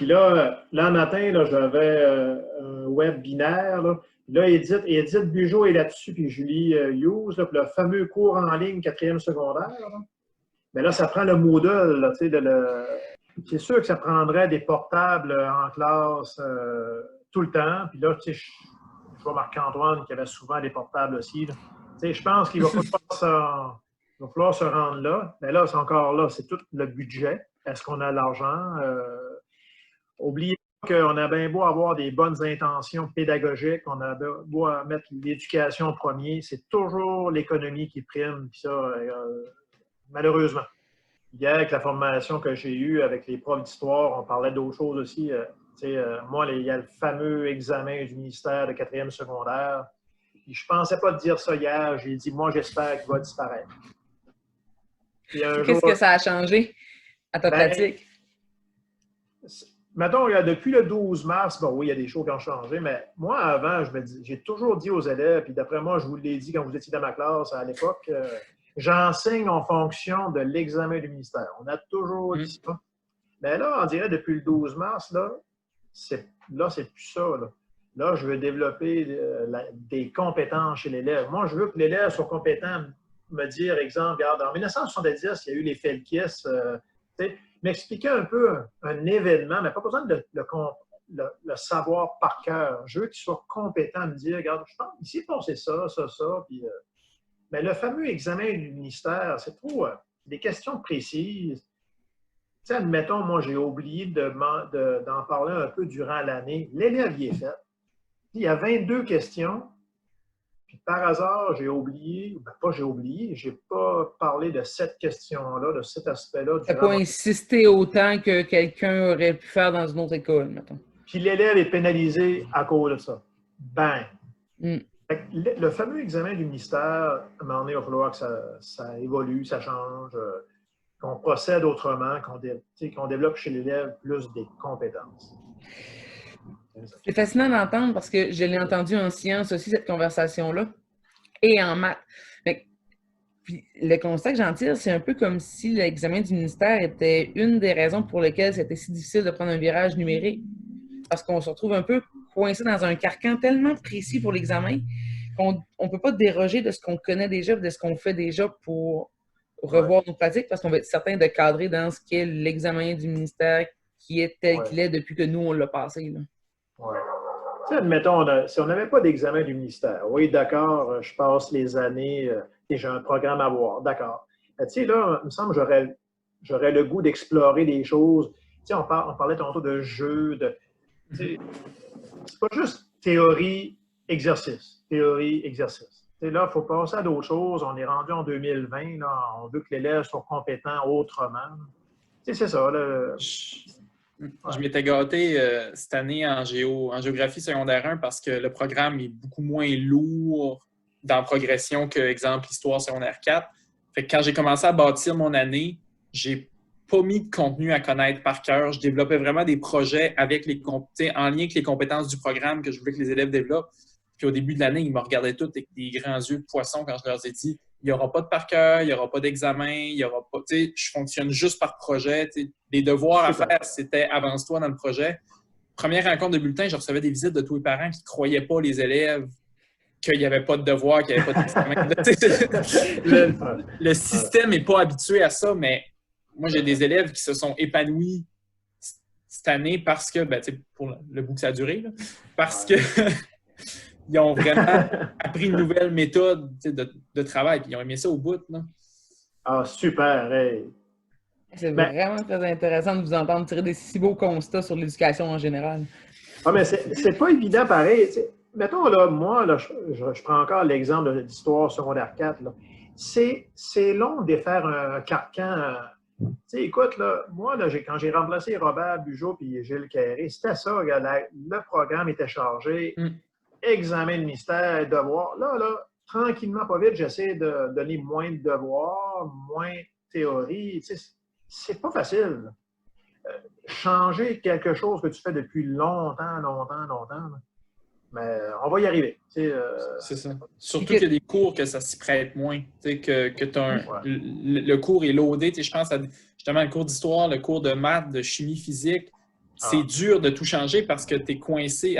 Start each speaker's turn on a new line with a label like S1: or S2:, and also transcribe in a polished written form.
S1: Puis là, matin, là, j'avais un web binaire. Là, Edith Bugeaud est là-dessus, puis Julie Hughes, là, puis le fameux cours en ligne quatrième secondaire. Là. Mais là, ça prend le Moodle. Là, c'est sûr que ça prendrait des portables en classe tout le temps. Puis là, je vois Marc-Antoine qui avait souvent des portables aussi. Je pense qu'il va falloir se rendre là. Mais là, c'est encore là, c'est tout le budget. Est-ce qu'on a l'argent? Oubliez pas qu'on a bien beau avoir des bonnes intentions pédagogiques, on a beau mettre l'éducation en premier, c'est toujours l'économie qui prime, puis ça, malheureusement. Hier, avec la formation que j'ai eue avec les profs d'histoire, on parlait d'autres choses aussi. Moi, il y a le fameux examen du ministère de quatrième secondaire. Puis je ne pensais pas dire ça hier. J'ai dit, moi, j'espère qu'il va disparaître.
S2: Qu'est-ce que ça a changé à ta pratique?
S1: Mettons, depuis le 12 mars, bon oui, il y a des choses qui ont changé, mais moi, avant, j'ai toujours dit aux élèves, puis d'après moi, je vous l'ai dit quand vous étiez dans ma classe à l'époque, j'enseigne en fonction de l'examen du ministère. On a toujours dit ça. Mais là, on dirait depuis le 12 mars, c'est plus ça. Là, je veux développer des compétences chez l'élève. Moi, je veux que l'élève soit compétent, me dire, exemple, regarde, en 1970, il y a eu les Felkis, m'expliquer un peu un événement, mais pas besoin de le savoir par cœur. Je veux qu'il soit compétent à me dire, regarde, je pense ici, c'est ça, ça, ça. Puis, mais le fameux examen du ministère, c'est trop des questions précises. Admettons, moi, j'ai oublié d'en parler un peu durant l'année. L'élève y est fait. Il y a 22 questions. Puis par hasard, j'ai oublié, j'ai pas parlé de cette question-là, de cet aspect-là.
S2: Tu n'as pas insisté autant que quelqu'un aurait pu faire dans une autre école, mettons.
S1: Puis l'élève est pénalisé à cause de ça. Bang! Le fameux examen du ministère, à un moment donné, il va falloir que ça évolue, ça change, qu'on procède autrement, qu'on développe chez l'élève plus des compétences.
S2: C'est fascinant d'entendre parce que je l'ai entendu en sciences aussi, cette conversation-là, et en maths. Puis le constat que j'en tire, c'est un peu comme si l'examen du ministère était une des raisons pour lesquelles c'était si difficile de prendre un virage numérique. Parce qu'on se retrouve un peu coincé dans un carcan tellement précis pour l'examen qu'on ne peut pas déroger de ce qu'on connaît déjà, de ce qu'on fait déjà pour revoir nos pratiques, parce qu'on va être certain de cadrer dans ce qu'est l'examen du ministère qui est tel qu'il est depuis que nous, on l'a passé. Là.
S1: Oui. Admettons, si on n'avait pas d'examen du ministère, oui, d'accord, je passe les années et j'ai un programme à voir, d'accord. Tu sais, là, il me semble que j'aurais le goût d'explorer des choses. Tu sais, on parlait tantôt de jeux, c'est pas juste théorie, exercice. Théorie, exercice. Tu sais, là, il faut passer à d'autres choses. On est rendu en 2020, là, on veut que l'élève soit compétent autrement. Tu sais, c'est ça, là.
S3: Je m'étais gâté cette année en géographie secondaire 1 parce que le programme est beaucoup moins lourd dans progression que, exemple, histoire secondaire 4. Fait que quand j'ai commencé à bâtir mon année, j'ai pas mis de contenu à connaître par cœur. Je développais vraiment des projets avec en lien avec les compétences du programme que je voulais que les élèves développent. Puis au début de l'année, ils me regardaient tous avec des grands yeux de poisson quand je leur ai dit il n'y aura pas de par cœur, il n'y aura pas d'examen, il n'y aura pas. Je fonctionne juste par projet. Les devoirs à faire, c'était avance-toi dans le projet. Première rencontre de bulletin, je recevais des visites de tous les parents qui ne croyaient pas les élèves qu'il n'y avait pas de devoirs, qu'il n'y avait pas d'examen. Le système n'est pas habitué à ça, mais moi, j'ai des élèves qui se sont épanouis cette année parce que, pour le bout que ça a duré, là, parce que ils ont vraiment appris une nouvelle méthode de travail, puis ils ont aimé ça au bout. Là.
S1: Ah, super! Hey.
S2: C'est vraiment très intéressant de vous entendre tirer des si beaux constats sur l'éducation en général.
S1: Ah, mais c'est pas évident pareil. T'sais. Mettons, là, moi, là, je prends encore l'exemple d'histoire secondaire 4. C'est long de faire un carcan. Écoute, là, moi, là, quand j'ai remplacé Robert Bugeaud et Gilles Carré, c'était ça. Regarde, le programme était chargé. Examen de ministère, devoirs. Là, tranquillement, pas vite, j'essaie de donner moins de devoirs, moins de théorie. C'est pas facile. Changer quelque chose que tu fais depuis longtemps. Mais on va y arriver. C'est
S3: ça. Surtout qu'il y a des cours que ça s'y prête moins. Que le cours est loadé. Je pense à justement le cours d'histoire, le cours de maths, de chimie physique. c'est dur de tout changer parce que tu es coincé